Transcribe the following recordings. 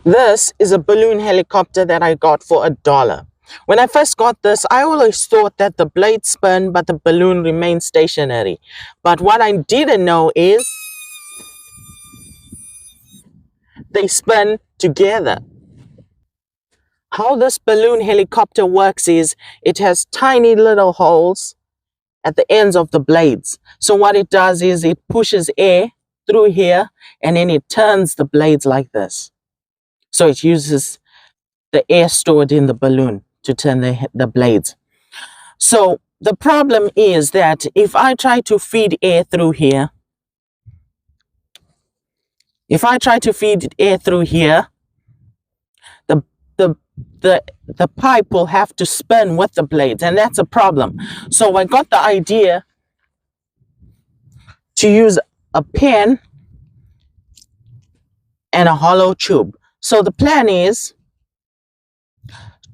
This is a balloon helicopter that I got for $1. When I first got this, I always thought that the blades spin, but the balloon remains stationary. But what I didn't know is they spin together. How this balloon helicopter works is it has tiny little holes at the ends of the blades. So what it does is it pushes air through here and then it turns the blades like this. So it uses the air stored in the balloon to turn the blades. So the problem is that if I try to feed air through here, the pipe will have to spin with the blades, and that's a problem. So I got the idea to use a pen and a hollow tube. So the plan is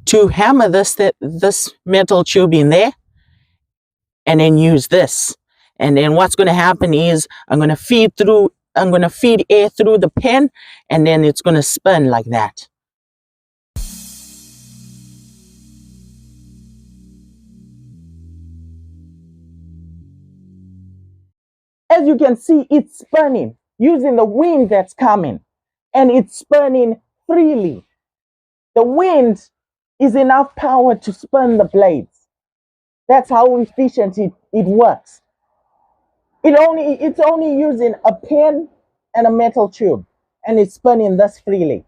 to hammer this metal tube in there and then use this. And then what's going to happen is I'm going to feed air through the pen, and then it's going to spin like that. As you can see, it's spinning using the wind that's coming, and it's spinning freely. The wind is enough power to spin the blades. That's how efficient it works. It's only using a pen and a metal tube, and it's spinning thus freely.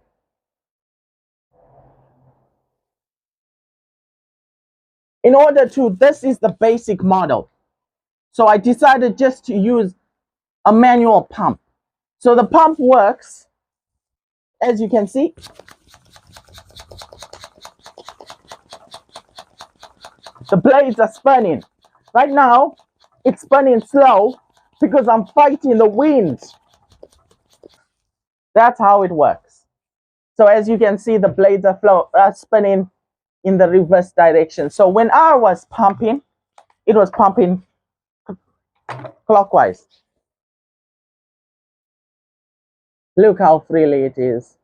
This is the basic model. So I decided just to use a manual pump. So the pump works, as you can see. The blades are spinning. Right now, it's spinning slow because I'm fighting the wind. That's how it works. So as you can see, the blades are spinning in the reverse direction. So when I was pumping, it was pumping clockwise. Look how freely it is.